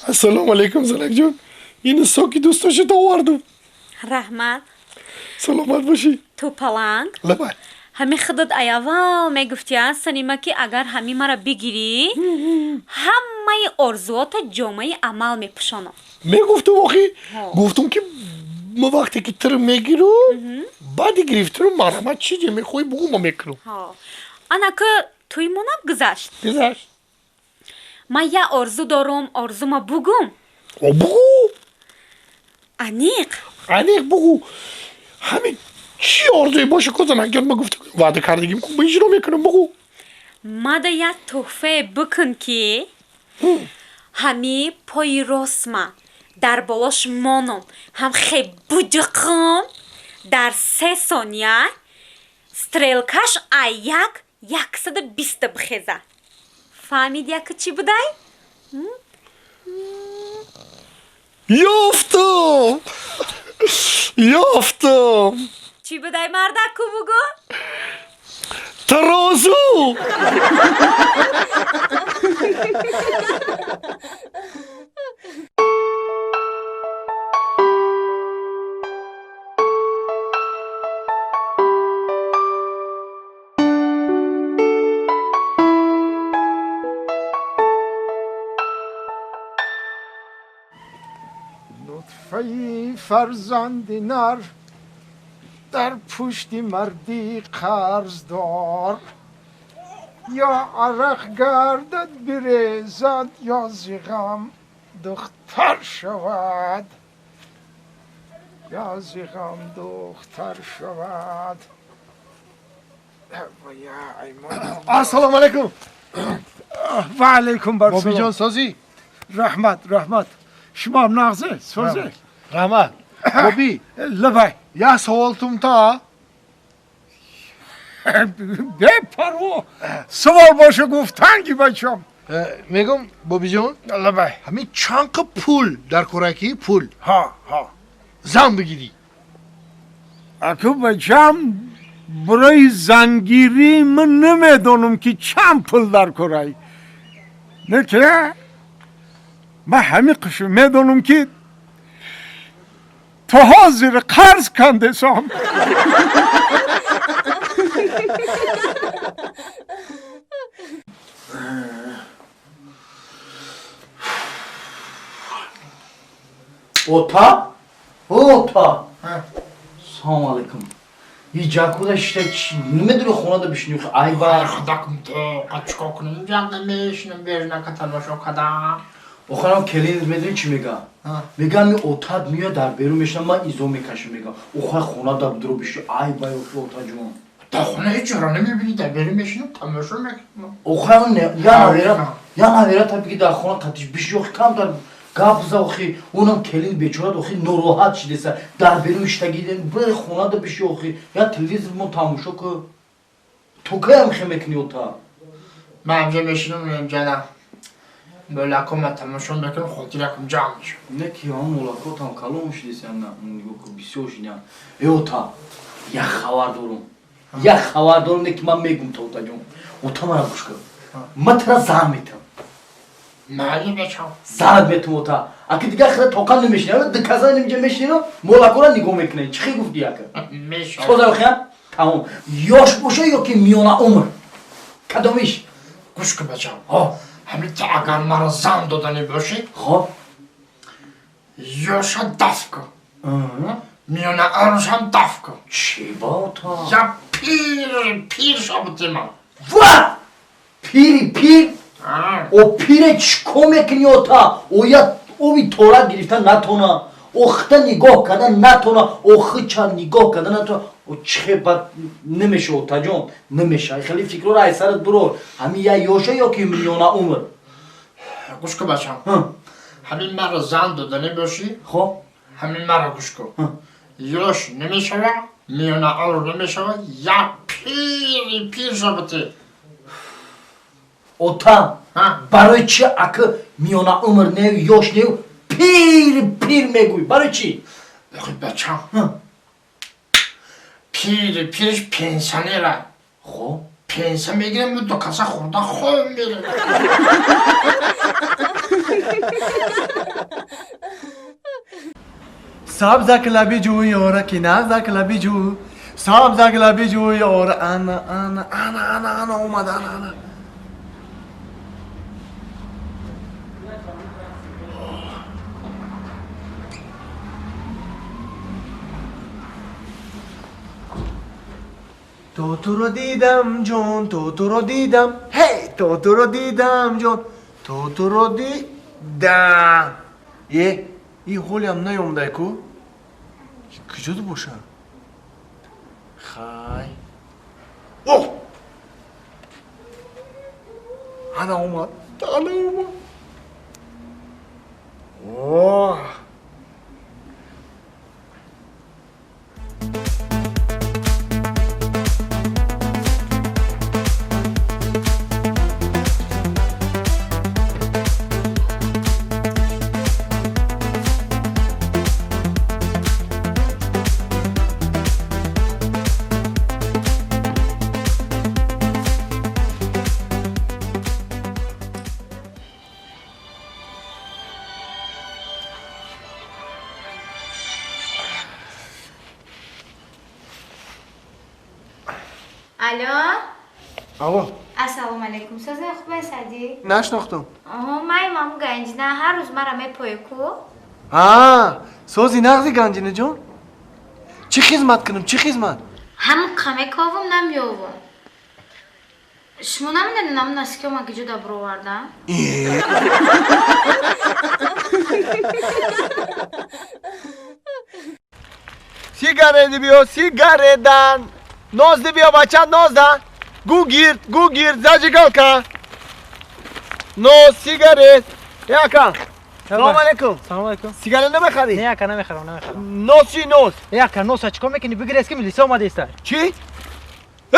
السلام علیکم زنک جان. این ساکی دوست داشت آوردم. رحمت سلامت باشی. تو پلنگ لبای همین خودت ایاول میگفتی سنیما که اگر همین مرا بگیری همه ارزوات جامعه عمل میپوشانم. میگفتم آخی گفتم که ما وقتی که تر میگیرم بعدی گرفتم مرمت چیزی میخوای بگو ما میکنم. انا که توی منم گذشت گذشت من یه ارزو دارم ارزو ما بگم بگو انیق انیق بگو همین چی آرزوی باشه که زنک جان ما گفتم وعده کردگیم که با اجرا میکنم. بگو ماده یه تحفه بکن که همی پای رسمه در بالاش مانم هم خیلی بودقم در 3 ثانیه ستریلکش یک 120 بخیزه. فهمیدی که چی بودای؟ یافتم یافتم. چی بودای مردکو بگو؟ ترازو. نطفه فرزند نر در پشت مردی قرضدار یا عرق گردد بریزد یا زیغم دختر شود یا زیغم دختر شود. السلام علیکم. و علیکم بابی جان برسلام. سازی. رحمت شما هم نغزه سوزه رحمت بابی لبای یه سوالتم تا بپرو سوال باشه گفتنگی بچم. میگم بابی جان لبای همین چانق پول در کورکی پول ها زن بگیری. اکو بچم برای زنگیری من نمیدونم که چند پول در کرای نه که من همین قشو میدونم که تو حاضر قرض کنده سام. Ota? Ota. Salam aleyküm. Yiyecek işte nedir o konuda bir şey yok. Ay var. خداكم قد جان میشنم بیرنا کتن باشه کدا. O kadar kelin medeni ki mega. Mega mi ota miyor dar beru meşna ma izo mekaşı mega. O kadar konu da bir şey. Ay bay o ota cuma. تا خونه هیچ را نمیبینی در بریم میشنم تماشا میکنم. O kadar ne ya navera tabii ki daha konu katış bir şey yok kam dar. Gabza oxi onam kelin beçorat oxi norohat şidesa dar beru işte giden böyle konu da bir şey oxi. Ya televizyon mu tamışo ko. Tokayam xemekni ota. من اینجا میشنم اینجا نه. böyle akıma تماشا میکنم خودی رکم جام میشم. Ne ki ya molako tam kalmış desen na yok bir şey olsun ya. Ota ya xavardorum. Ya xavardorum ne ki ben megum totacağım. Ota bana kuşka. Matra zahmetim. مالی بچم. Zahmetim ota. Akı diga xira tokan nemiş ya. Dıkazan nemce meşine molako ra nigom ekne. Çıkı gufti ya ki. میشم. Soza yok ya. Tamam. Yoş boşa yok ki miyona umur. Kadomiş. گوش که بچم. Ha. همین تا اگر مرا زن دادنی باشه Ha. یوشا دف کن. Hı. میونه آروش هم دف کن. Çiba ota. یا پیر شابطی من. Va! Pir. O pire çikomek ota. O ya o bir tora giriften natona. O xta nigah kadan natona. O xıça nigah kadan natona. O çibat nemeşe otacağım. Nemeşe. Xeli fikro ra esaret bro. Hami ya yoşa yok ki milyona umur. گوش که بچم. Hı. همین مرا زن دادنی باشی Ha. همین مرا گوش کن. یوش نمیشوه میونه آرو نمیشوه یا پیر شابطی. Ota. Ha? Baroçi akı milyona umur ne yoş ne pir meguy. Baroçi. بخوی بچم. پیرش پنسانه Ha. پنسه میگیرم و دو کاسه خوردن خوب میره. سبزک لبی جو یاره کی نزدک لبی جو سبزک لبی جو یاره انا اومد انا تو رو دیدم جون تو رو دیدم هی تو رو دیدم جون تو رو دیدم این حالی هم نیومده کو کجا باشه خای اوه انا اومد اوه الو آقا السلام علیکم سازه خوب هستی؟ نشناختم مای مامو گنجینه هر روز مرا میپوی کو سوزی نغزی گنجینه جون چی خدمت کنم چی خدمت هم کمی کاوم نمیوم شما نمیدونی نام نسکی ما که جدا برو وردم؟ سیگارت بیو سیگارتدن نازده بیا بچه نازده گو گیر زجگالکا نوز سیگارت یکا سلام علیکم سلام علیکم. سیگارت نمیخری؟ نه یکا نمیخرم. نوز چی نوز؟ یکا نوز چیکار میکنی بگیر اسکی ملیسا اومده است. چی؟ ای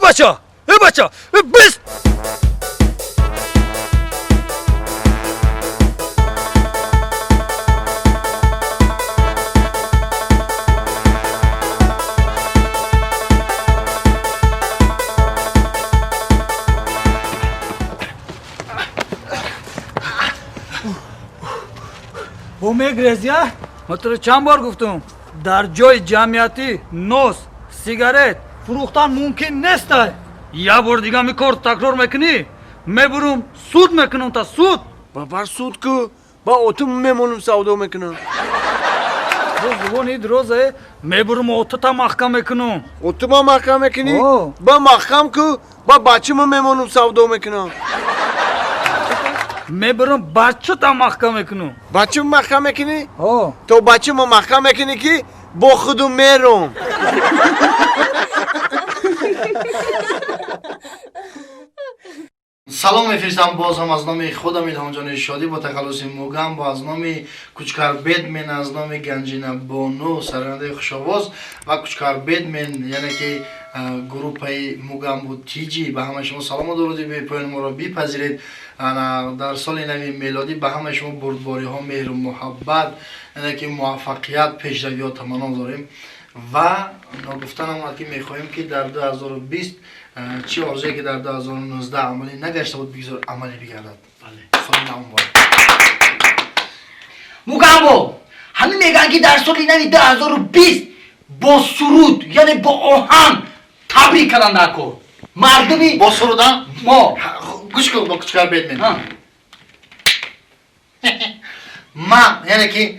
بچه بس. او میگریزی ها؟ من تو چند بار گفتم در جای جمعیتی نوز سیگارت فروختن ممکن نیست. یه بار دیگه میکار تکرار میکنی میبرم سود میکنم تا سود. بابر سود که با اتوم میمونم سودا میکنم با زبانی دروزه میبرم اتو تا محکم میکنم. اتوم محکم میکنی؟ آه. با محکم که با بچه من میمونم سودا میکنم میبرم بچه تا محکم میکنم. بچه من محکم میکنی؟ آه تو بچه من محکم میکنی که با خودم میرم سلام میفرستم باز هم از نام خودم الهام جان شادی با تخلص موگم با از نام کوچکار بدمن از نام گنجینه بانو سرنده خوشاواز و کوچکار بدمن یعنی که گروه موگم بود تیجی به همه شما سلام و درودی به پایان ما را بپذیرید. در سال نوی میلادی به همه شما بردباری ها مهر و محبت یعنی که موفقیت پیشروی تمنا داریم و نگفتن هم که میخواهیم که در 2020 چی آرزویی که در 2019 عملی نگشته بود بگذار عملی بگردد. بله سال نو مبارک. موگامو همین میگن که در سال نوی 2020 با سرود یعنی با آهنگ تبریک کردن نکن مردمی با سرود ما گوش کن با کوچکار بدمن من یعنی که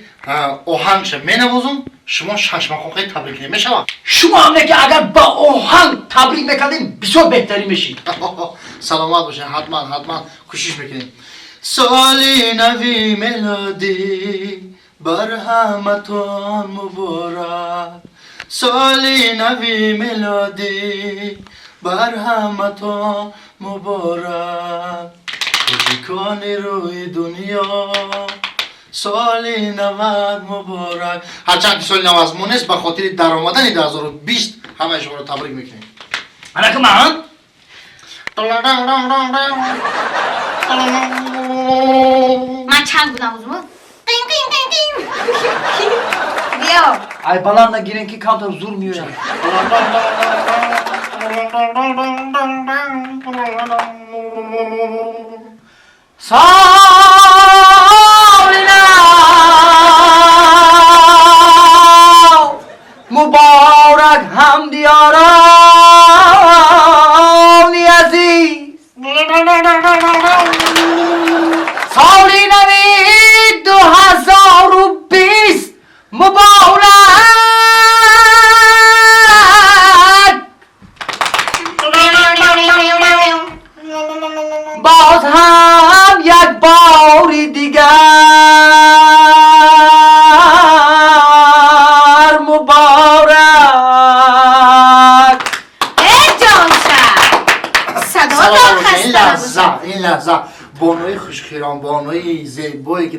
آهنگش می نوازم شما ششمخوخه تبریک نمیشوم. شما هم که اگر با آهنگ تبریک میکردین بسیار بهتری میشید. سلامت باشین حتما کوشش میکنیم. سالی نوی میلادی بر همتون مبارک. سالی نوی میلادی بر همتون مبارک. کودکانی روی دنیا سالی 90 مبارک. هرچند که سالی 90 از ما نیست به خاطر در آمدن 2020 همه شما رو تبریک میکنیم. انا که من من چند بودم اوزمو؟ بیا ای بلند نگیرین که کانتر زور میویم. سالینا 2020 مبارک. باز هم یک بار دیگر مبارک. ای جانشم صدا این خسته لحظه این لحظه بانوی خوشخیران بانوی زیبایی که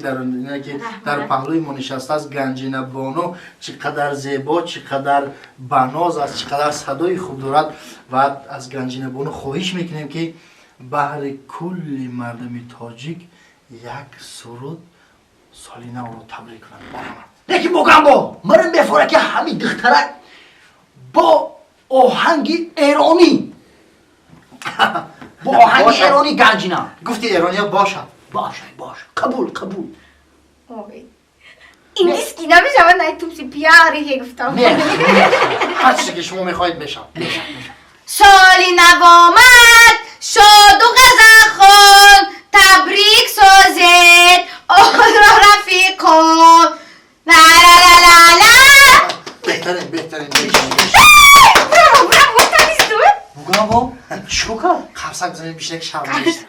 در پهلوی ما نشسته است گنجینه بانو چقدر زیبا چقدر بناز است چقدر صدای خوب دارد و از گنجینه بانو خواهش میکنیم که بهر کل مردم تاجیک یک سرود سال نو رو تبریک کنند. لیکن بگم با مرم بفوره که همین دخترک با آهنگ ایرانی با آهنگ باشه. ایرانی گنجینه گفتی ایرانیا باشد باشه قبول Ой. Индийский набежала на YouTube си пиари هی گفتم. هر چیزی که شما میخواید بشم. سالی نو آمد شاد و غذاخوان تبریک سازید آن را رفیقان لا لا لا لا لا. بهترین Bravo, تمیز دور. بگم با چوکا خرسک بزنید بیشتر که شرم نیست.